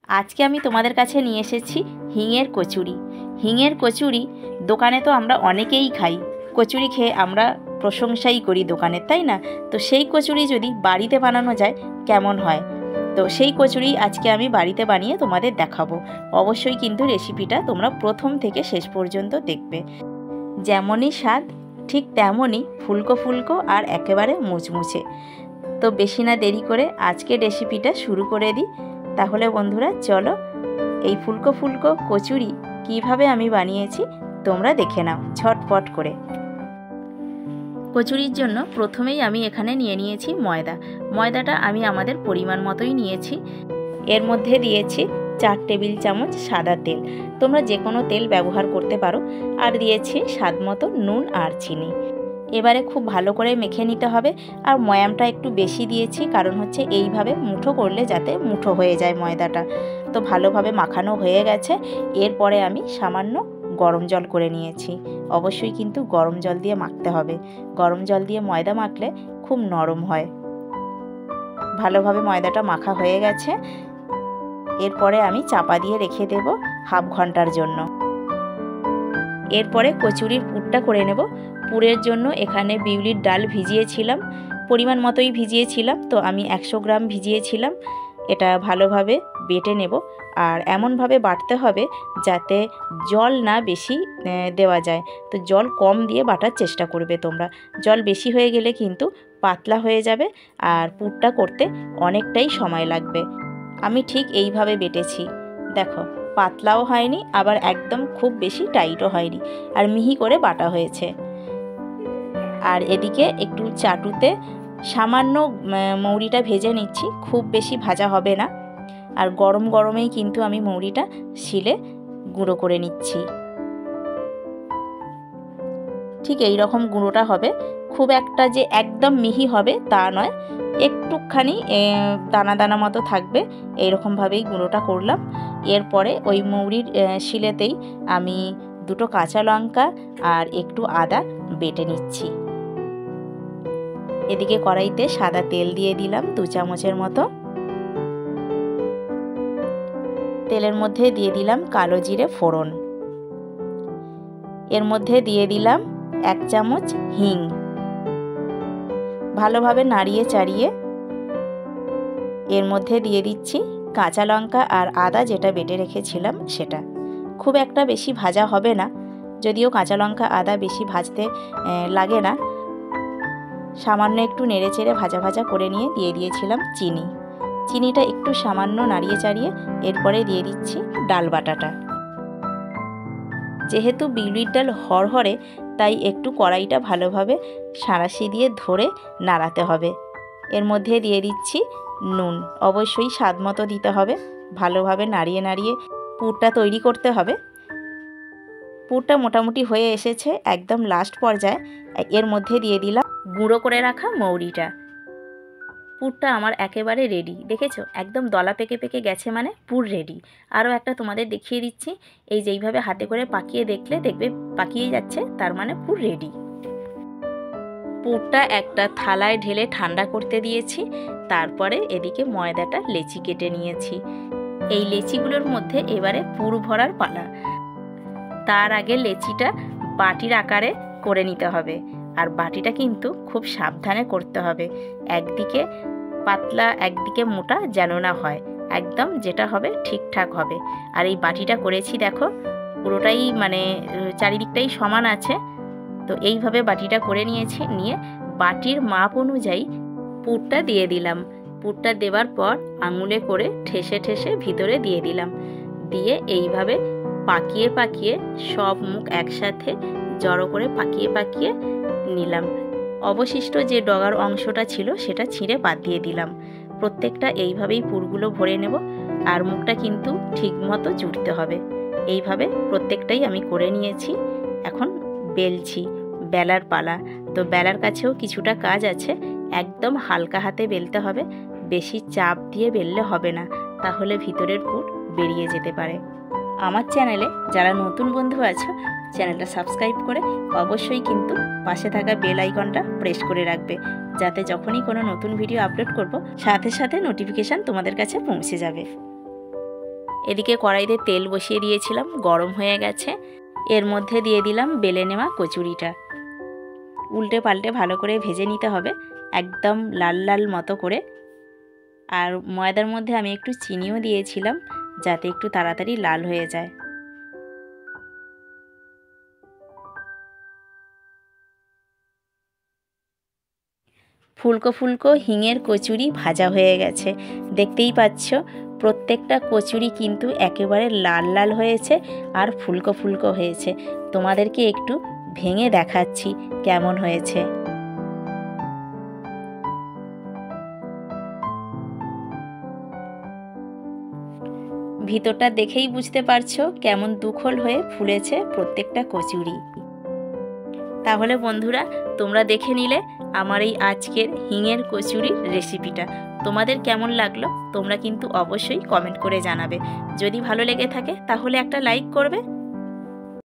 আজকে আমি তোমাদের কাছে নিয়ে এসেছি হিঙের কচুরি। হিঙের কচুরি দোকানে তো আমরা অনেকেই খাই, কচুরি খেয়ে আমরা প্রশংসাই করি দোকানের, তাই না? তো সেই কচুরি যদি বাড়িতে বানানো যায় কেমন হয়, তো সেই কচুরি আজকে আমি বাড়িতে বানিয়ে তোমাদের দেখাবো। অবশ্যই কিন্তু রেসিপিটা তোমরা প্রথম থেকে শেষ পর্যন্ত দেখবে। যেমনই স্বাদ ঠিক তেমনই ফুলকো ফুলকো আর একেবারে মুচমুচে। তো বেশি না দেরি করে আজকে রেসিপিটা শুরু করে দিই। তাহলে বন্ধুরা চলো এই ফুলকো ফুলকো কচুরি কিভাবে আমি বানিয়েছি তোমরা দেখে নাও ঝটপট করে। কচুরির জন্য প্রথমেই আমি এখানে নিয়ে নিয়েছি ময়দা। ময়দাটা আমি আমাদের পরিমাণ মতোই নিয়েছি। এর মধ্যে দিয়েছি 4 টেবিল চামচ সাদা তেল, তোমরা যে কোনো তেল ব্যবহার করতে পারো। আর দিয়েছি স্বাদ মতো নুন আর চিনি। এবারে খুব ভালো করে মেখে নিতে হবে। আর ময়ামটা একটু বেশি দিয়েছি, কারণ হচ্ছে এইভাবে মুঠো করলে যাতে মুঠো হয়ে যায় ময়দাটা। তো ভালোভাবে মাখানো হয়ে গেছে। এরপরে আমি সামান্য গরম জল করে নিয়েছি। অবশ্যই কিন্তু গরম জল দিয়ে মাখতে হবে। গরম জল দিয়ে ময়দা মাখলে খুব নরম হয়। ভালোভাবে ময়দাটা মাখা হয়ে গেছে। এরপরে আমি চাপা দিয়ে রেখে দেব হাফ ঘন্টার জন্য। এরপরে কচুরির পুরটা করে নেব। পুরের জন্য এখানে বিউলির ডাল ভিজিয়েছিলাম, পরিমাণ মতোই ভিজিয়েছিলাম। তো আমি 100 গ্রাম ভিজিয়েছিলাম। এটা ভালোভাবে বেটে নেব। আর এমনভাবে বাটতে হবে যাতে জল না বেশি দেওয়া যায়। তো জল কম দিয়ে বাটার চেষ্টা করবে তোমরা। জল বেশি হয়ে গেলে কিন্তু পাতলা হয়ে যাবে আর পুরটা করতে অনেকটাই সময় লাগবে। আমি ঠিক এইভাবে বেটেছি, দেখো পাতলাও হয়নি আবার একদম খুব বেশি টাইটও হয়নি, আর মিহি করে বাটা হয়েছে। আর এদিকে একটু চাটুতে সামান্য মৌরিটা ভেজে নিচ্ছি, খুব বেশি ভাজা হবে না। আর গরম গরমেই কিন্তু আমি মৌরিটা শিলে গুঁড়ো করে নিচ্ছি। ঠিক এই রকম গুঁড়োটা হবে, খুব একটা যে একদম মিহি হবে তা নয়, একটুখানি দানা দানা মতো থাকবে। এইরকমভাবেই গুঁড়োটা করলাম। এরপরে ওই মৌরির শিলেতেই আমি 2টো কাঁচা লঙ্কা আর একটু আদা বেটে নিচ্ছি। এদিকে কড়াইতে সাদা তেল দিয়ে দিলাম 2 চামচের মতো। তেলের মধ্যে দিয়ে দিলাম কালো জিরে ফোড়ন। এর মধ্যে দিয়ে দিলাম 1 চামচ হিং। ভালোভাবে নাড়িয়ে চাড়িয়ে এর মধ্যে দিয়ে দিচ্ছি কাঁচা লঙ্কা আর আদা যেটা বেটে রেখেছিলাম সেটা। খুব একটা বেশি ভাজা হবে না, যদিও কাঁচা লঙ্কা আদা বেশি ভাজতে লাগে না। সামান্য একটু নেড়ে চেড়ে ভাজা ভাজা করে নিয়ে দিয়ে দিয়েছিলাম চিনি। চিনিটা একটু সামান্য নাড়িয়ে চাড়িয়ে এরপরে দিয়ে দিচ্ছি ডাল বাটাটা। যেহেতু বিউলির ডাল হরহরে, তাই একটু কড়াইটা ভালোভাবে সাঁড়াশি দিয়ে ধরে নাড়াতে হবে। এর মধ্যে দিয়ে দিচ্ছি নুন, অবশ্যই স্বাদ মতো দিতে হবে। ভালোভাবে নাড়িয়ে নাড়িয়ে পুরটা তৈরি করতে হবে। পুরটা মোটামুটি হয়ে এসেছে, একদম লাস্ট পর্যায়ে এর মধ্যে দিয়ে দিলাম গুঁড়ো করে রাখা মৌরিটা। পুরটা আমার একেবারে রেডি, দেখেছো একদম দলা পেকে পেকে গেছে, মানে পুর রেডি। আরও একটা তোমাদের দেখিয়ে দিচ্ছি, এই যেইভাবে হাতে করে পাকিয়ে দেখলে দেখবে পাকিয়ে যাচ্ছে, তার মানে পুর রেডি। পুরটা একটা থালায় ঢেলে ঠান্ডা করতে দিয়েছি। তারপরে এদিকে ময়দাটা লেচি কেটে নিয়েছি। এই লেচিগুলোর মধ্যে এবারে পুর ভরার পালা। তার আগে লেচিটা বাটির আকারে করে নিতে হবে। আর বাটিটা কিন্তু খুব সাবধানে করতে হবে, একদিকে পাতলা একদিকে মোটা যেন না হয়, একদম যেটা হবে ঠিকঠাক হবে। আর এই বাটিটা করেছি দেখো, পুরোটাই মানে চারিদিকটাই সমান আছে। তো এইভাবে বাটিটা করে নিয়েছি, নিয়ে বাটির মাপ অনুযায়ী পুরটা দিয়ে দিলাম। পুরটা দেওয়ার পর আঙুলে করে ঠেসে ঠেসে ভিতরে দিয়ে দিলাম। দিয়ে এইভাবে পাকিয়ে পাকিয়ে সব মুখ একসাথে জড়ো করে পাকিয়ে পাকিয়ে নিলাম। অবশিষ্ট যে ডগার অংশটা ছিল সেটা ছিঁড়ে বাদ দিয়ে দিলাম। প্রত্যেকটা এইভাবেই পুরগুলো ভরে নেব। আর মুখটা কিন্তু ঠিক মতো জুড়তে হবে। এইভাবে প্রত্যেকটাই আমি করে নিয়েছি। এখন বেলছি, বেলার পালা। তো বেলার কাছেও কিছুটা কাজ আছে, একদম হালকা হাতে বেলতে হবে, বেশি চাপ দিয়ে বেললে হবে না, তাহলে ভিতরের পুর বেরিয়ে যেতে পারে। আমার চ্যানেলে যারা নতুন বন্ধু আছো, চ্যানেলটা সাবস্ক্রাইব করে অবশ্যই কিন্তু পাশে থাকা বেল আইকনটা প্রেস করে রাখবে, যাতে যখনই কোনো নতুন ভিডিও আপলোড করব সাথে সাথে নোটিফিকেশান তোমাদের কাছে পৌঁছে যাবে। এদিকে কড়াইতে তেল বসিয়ে দিয়েছিলাম, গরম হয়ে গেছে। এর মধ্যে দিয়ে দিলাম বেলে নেওয়া কচুরিটা। উল্টে পাল্টে ভালো করে ভেজে নিতে হবে, একদম লাল লাল মতো করে। আর ময়দার মধ্যে আমি একটু চিনিও দিয়েছিলাম যাতে একটু তাড়াতাড়ি লাল হয়ে যায়। ফুলকো ফুলকো হিঙের কচুরি ভাজা হয়ে গেছে, দেখতেই পাচ্ছ। প্রত্যেকটা কচুরি কিন্তু একেবারে লাল লাল হয়েছে আর ফুলকো ফুলকো হয়েছে। তোমাদেরকে একটু ভেঙে দেখাচ্ছি কেমন হয়েছে। ভিতরটা দেখেই বুঝতে পারছো কেমন দুখল হয়ে ফুলেছে প্রত্যেকটা কচুরি। তাহলে বন্ধুরা, তোমরা দেখে নিলে আমার এই আজকের হিঙের কচুরির রেসিপিটা। তোমাদের কেমন লাগলো তোমরা কিন্তু অবশ্যই কমেন্ট করে জানাবে। যদি ভালো লেগে থাকে তাহলে একটা লাইক করবে।